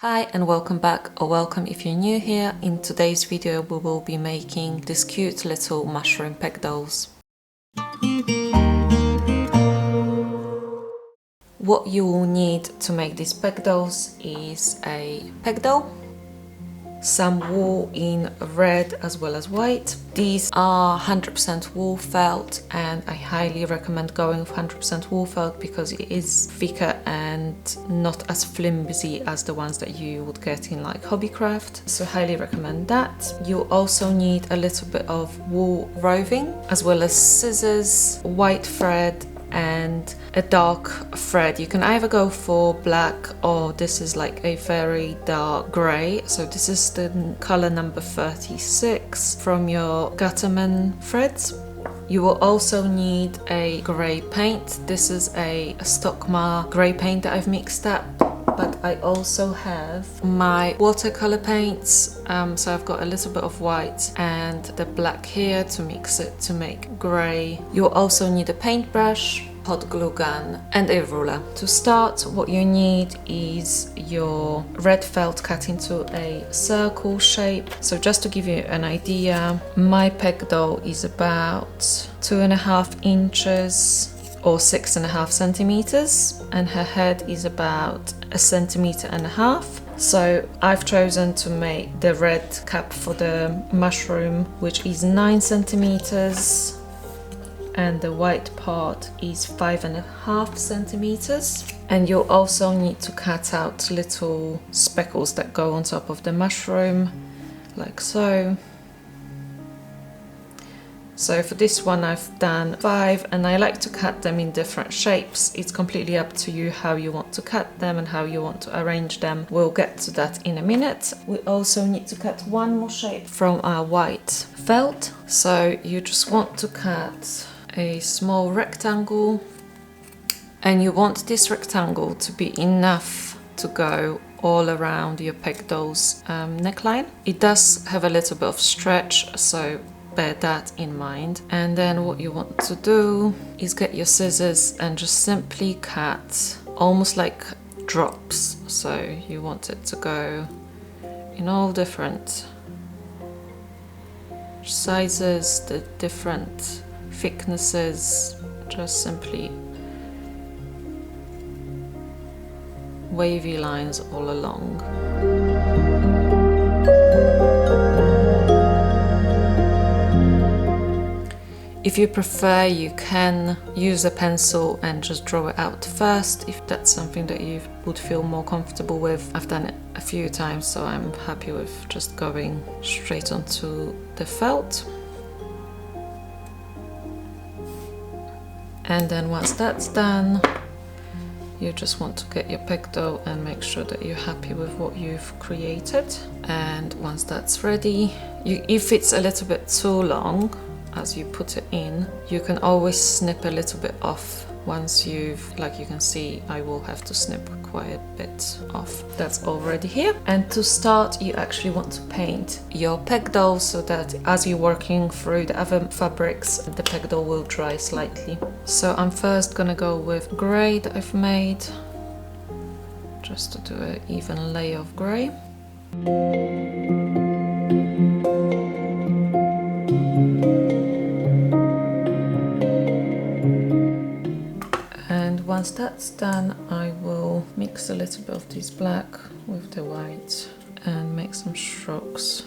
Hi and welcome back, or welcome if you're new here. In today's video we will be making these cute little mushroom peg dolls. What you will need to make these peg dolls is a peg doll, some wool in red as well as white. These are 100% wool felt, and I highly recommend going with 100% wool felt because it is thicker and not as flimsy as the ones that you would get in like Hobbycraft, so highly recommend that. You also need a little bit of wool roving as well as scissors, white thread and a dark thread. You can either go for black or this is like a very dark grey. So this is the color number 36 from your Gutterman threads. You will also need a grey paint. This is a Stockmar grey paint that I've mixed up, but I also have my watercolor paints. So I've got a little bit of white and the black here to mix it to make grey. You'll also need a paintbrush, hot glue gun and a ruler. To start, what you need is your red felt cut into a circle shape. So just to give you an idea, my peg doll is about 2.5 inches or 6.5 centimeters, and her head is about 1.5 centimeters. So I've chosen to make the red cap for the mushroom, which is 9 centimeters, and the white part is 5.5 centimeters. And you'll also need to cut out little speckles that go on top of the mushroom, like so. So for this one I've done 5, and I like to cut them in different shapes. It's completely up to you how you want to cut them and how you want to arrange them. We'll get to that in a minute. We also need to cut one more shape from our white felt. So you just want to cut a small rectangle, and you want this rectangle to be enough to go all around your peg doll's neckline. It does have a little bit of stretch, so bear that in mind. And then what you want to do is get your scissors and just simply cut almost like drops. So you want it to go in all different sizes, the different thicknesses, just simply wavy lines all along. If you prefer, you can use a pencil and just draw it out first, if that's something that you would feel more comfortable with. I've done it a few times, so I'm happy with just going straight onto the felt. And then once that's done, you just want to get your peg doll and make sure that you're happy with what you've created. And once that's ready, if it's a little bit too long as you put it in, you can always snip a little bit off. Once you've, like you can see, I will have to snip quite a bit off. That's already here. And to start, you actually want to paint your peg doll so that as you're working through the other fabrics, the peg doll will dry slightly. So I'm first gonna go with grey that I've made, just to do an even layer of grey. Once that's done, I will mix a little bit of this black with the white and make some strokes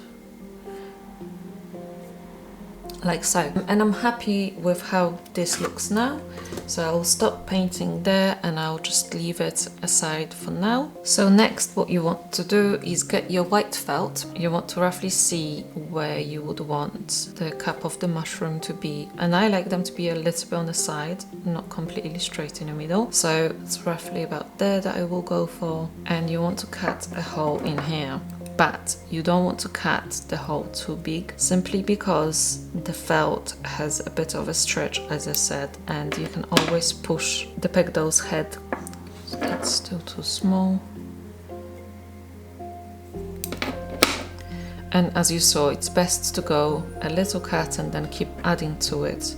like so. And I'm happy with how this looks now, so I'll stop painting there and I'll just leave it aside for now. So next, what you want to do is get your white felt. You want to roughly see where you would want the cap of the mushroom to be, and I like them to be a little bit on the side, not completely straight in the middle. So it's roughly about there that I will go for, and you want to cut a hole in here. But you don't want to cut the hole too big, simply because the felt has a bit of a stretch, as I said, and you can always push the peg doll's head. So that's still too small. And as you saw, it's best to go a little cut and then keep adding to it.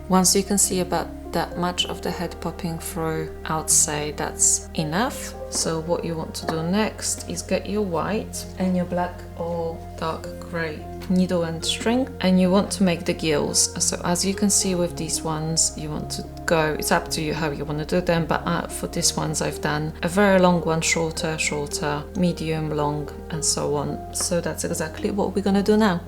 Once you can see about that much of the head popping through, I would say that's enough. So what you want to do next is get your white and your black or dark grey needle and string, and you want to make the gills. So as you can see with these ones, you want to go, it's up to you how you want to do them, but for these ones I've done a very long one, shorter, medium, long, and so on. So that's exactly what we're gonna do now.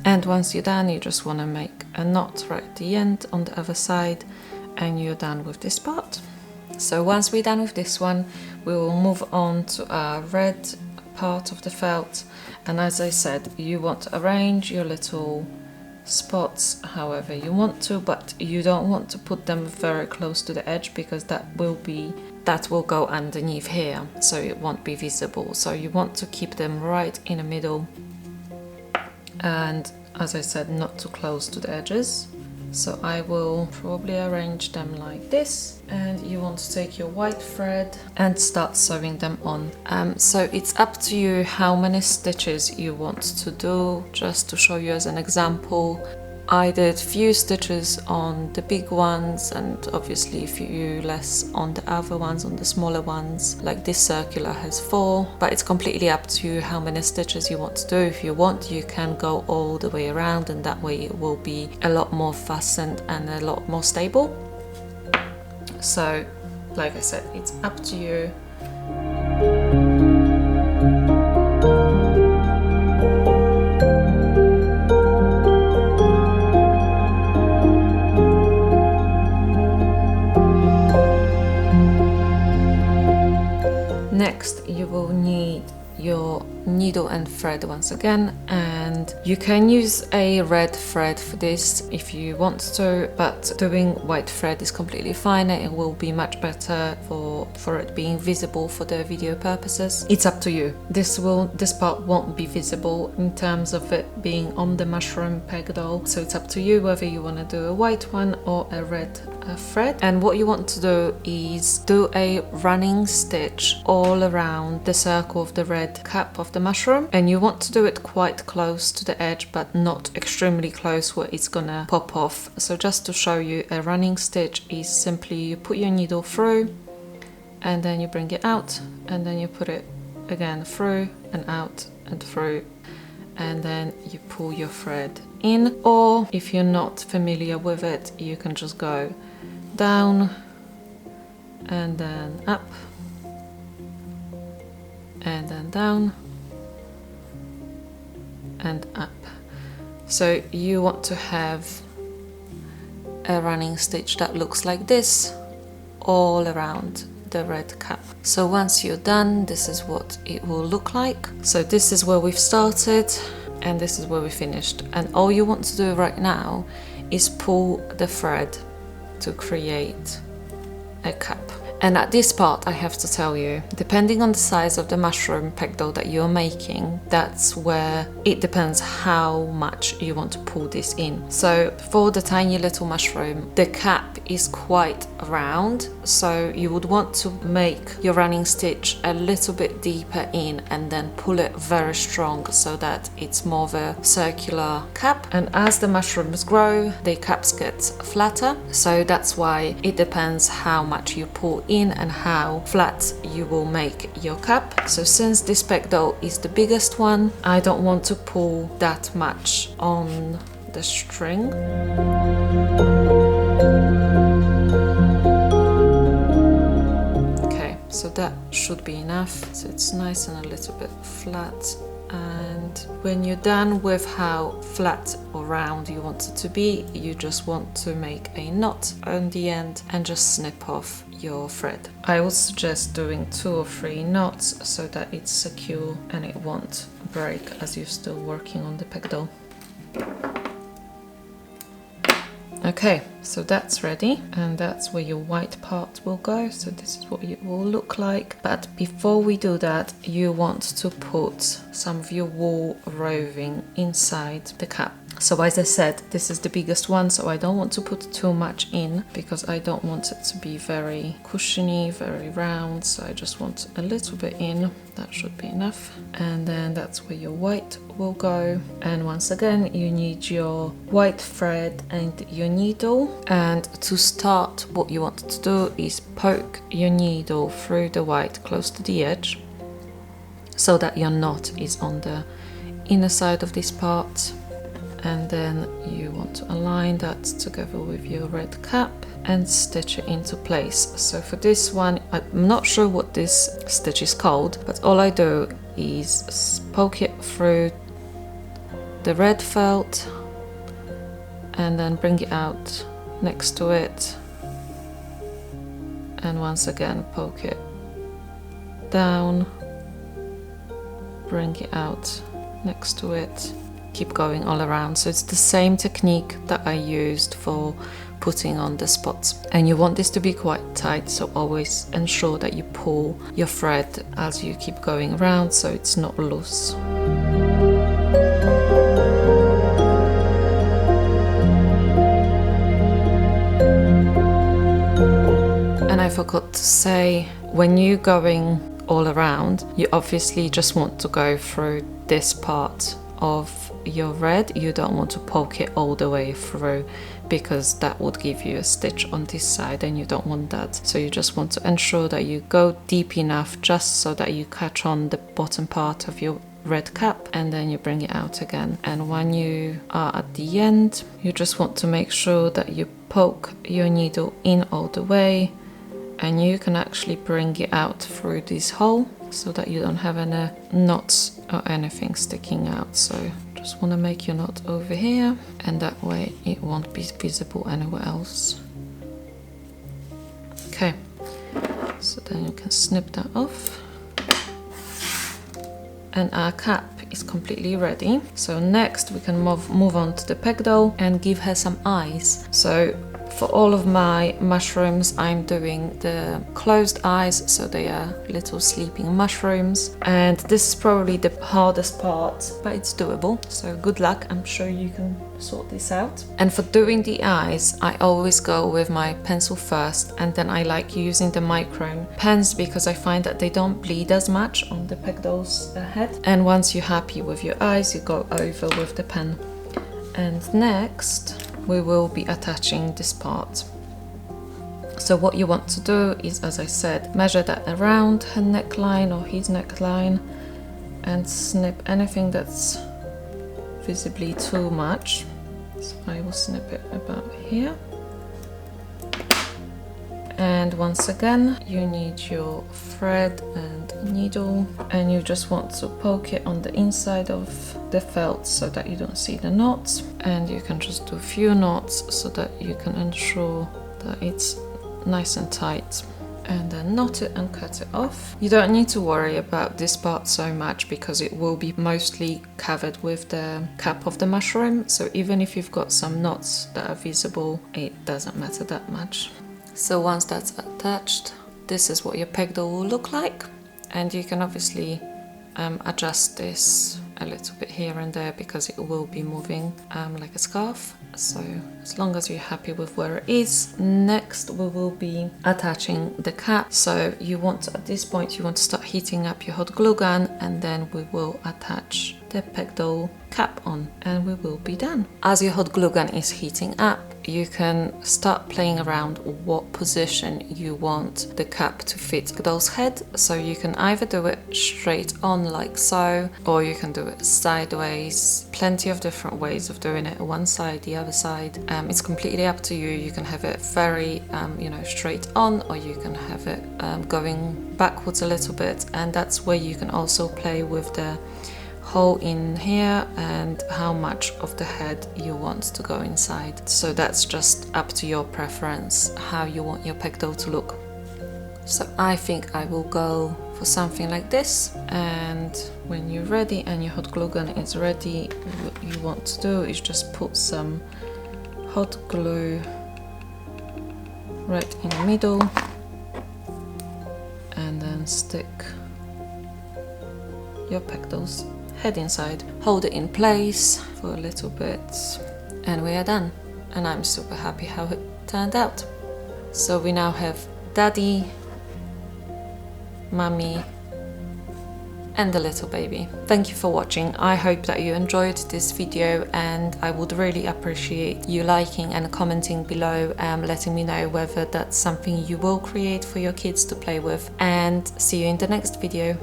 And once you're done, you just want to make a knot right at the end on the other side, and you're done with this part. So once we're done with this one, we will move on to our red part of the felt. And as I said, you want to arrange your little spots however you want to, but you don't want to put them very close to the edge, because that will go underneath here, so it won't be visible. So you want to keep them right in the middle, and as I said, not too close to the edges. So I will probably arrange them like this, and you want to take your white thread and start sewing them on. So it's up to you how many stitches you want to do. Just to show you as an example, I did few stitches on the big ones, and obviously a few less on the other ones, on the smaller ones. Like this circular has 4, but it's completely up to you how many stitches you want to do. If you want, you can go all the way around, and that way it will be a lot more fastened and a lot more stable. So like I said, it's up to you. Next, you will need your needle and thread once again, and you can use a red thread for this if you want to, but doing white thread is completely fine. It will be much better for it being visible for the video purposes. It's up to you. This part won't be visible in terms of it being on the mushroom peg doll, so it's up to you whether you want to do a white one or a red thread. And what you want to do is do a running stitch all around the circle of the red cap of the mushroom, and you want to do it quite close to the edge, but not extremely close where it's gonna pop off. So just to show you, a running stitch is simply you put your needle through, and then you bring it out, and then you put it again through and out and through, and then you pull your thread in. Or if you're not familiar with it, you can just go down and then up and then down and up. So you want to have a running stitch that looks like this all around the red cap. So once you're done, this is what it will look like. So this is where we've started, and this is where we finished, and all you want to do right now is pull the thread to create a cap. And at this part, I have to tell you, depending on the size of the mushroom peg doll that you're making, that's where it depends how much you want to pull this in. So for the tiny little mushroom, the cap is quite round, so you would want to make your running stitch a little bit deeper in and then pull it very strong so that it's more of a circular cap. And as the mushrooms grow, the caps get flatter, so that's why it depends how much you pull in and how flat you will make your cap. So since this peg doll is the biggest one, I don't want to pull that much on the string. Okay, so that should be enough. So it's nice and a little bit flat. And when you're done with how flat or round you want it to be, you just want to make a knot on the end and just snip off your thread. I would suggest doing 2 or 3 knots so that it's secure and it won't break as you're still working on the peg doll. Okay, so that's ready, and that's where your white part will go. So this is what it will look like. But before we do that, you want to put some of your wool roving inside the cap. So as I said, this is the biggest one, so I don't want to put too much in because I don't want it to be very cushiony, very round. So I just want a little bit in. That should be enough. And then that's where your white will go. And once again, you need your white thread and your needle. And to start, what you want to do is poke your needle through the white close to the edge so that your knot is on the inner side of this part. And then you want to align that together with your red cap and stitch it into place. So for this one, I'm not sure what this stitch is called, but all I do is poke it through the red felt and then bring it out next to it, and once again poke it down, bring it out next to it. Keep going all around. So it's the same technique that I used for putting on the spots. And you want this to be quite tight, so always ensure that you pull your thread as you keep going around so it's not loose. And I forgot to say, when you're going all around, you obviously just want to go through this part of your red. You don't want to poke it all the way through because that would give you a stitch on this side and you don't want that. So you just want to ensure that you go deep enough just so that you catch on the bottom part of your red cap, and then you bring it out again. And when you are at the end, you just want to make sure that you poke your needle in all the way, and you can actually bring it out through this hole so that you don't have any knots or anything sticking out. So just want to make your knot over here, and that way it won't be visible anywhere else. Okay, so then you can snip that off. And our cap is completely ready. So next we can move on to the peg doll and give her some eyes. So for all of my mushrooms, I'm doing the closed eyes, so they are little sleeping mushrooms. And this is probably the hardest part, but it's doable. So good luck, I'm sure you can sort this out. And for doing the eyes, I always go with my pencil first, and then I like using the micron pens because I find that they don't bleed as much on the peg doll's head. And once you're happy with your eyes, you go over with the pen. And next, we will be attaching this part. So what you want to do is, as I said, measure that around her neckline or his neckline and snip anything that's visibly too much. So I will snip it about here. And once again, you need your thread and needle, and you just want to poke it on the inside of the felt so that you don't see the knots. And you can just do a few knots so that you can ensure that it's nice and tight. And then knot it and cut it off. You don't need to worry about this part so much because it will be mostly covered with the cap of the mushroom. So even if you've got some knots that are visible, it doesn't matter that much. So once that's attached, this is what your peg doll will look like. And you can obviously adjust this a little bit here and there because it will be moving like a scarf. So as long as you're happy with where it is. Next we will be attaching the cap. So you want to, at this point, you want to start heating up your hot glue gun, and then we will attach the peg doll cap on and we will be done. As your hot glue gun is heating up, you can start playing around what position you want the cap to fit the doll's head. So you can either do it straight on like so, or you can do it sideways. Plenty of different ways of doing it, one side, the other side. It's completely up to you. You can have it very straight on, or you can have it going backwards a little bit, and that's where you can also play with the hole in here and how much of the head you want to go inside. So that's just up to your preference, how you want your peg doll to look. So I think I will go for something like this. And when you're ready and your hot glue gun is ready, what you want to do is just put some hot glue right in the middle and then stick your pegdals head inside. Hold it in place for a little bit and we are done. And I'm super happy how it turned out. So we now have Daddy, Mummy and the little baby. Thank you for watching. I hope that you enjoyed this video, and I would really appreciate you liking and commenting below, letting me know whether that's something you will create for your kids to play with, and see you in the next video.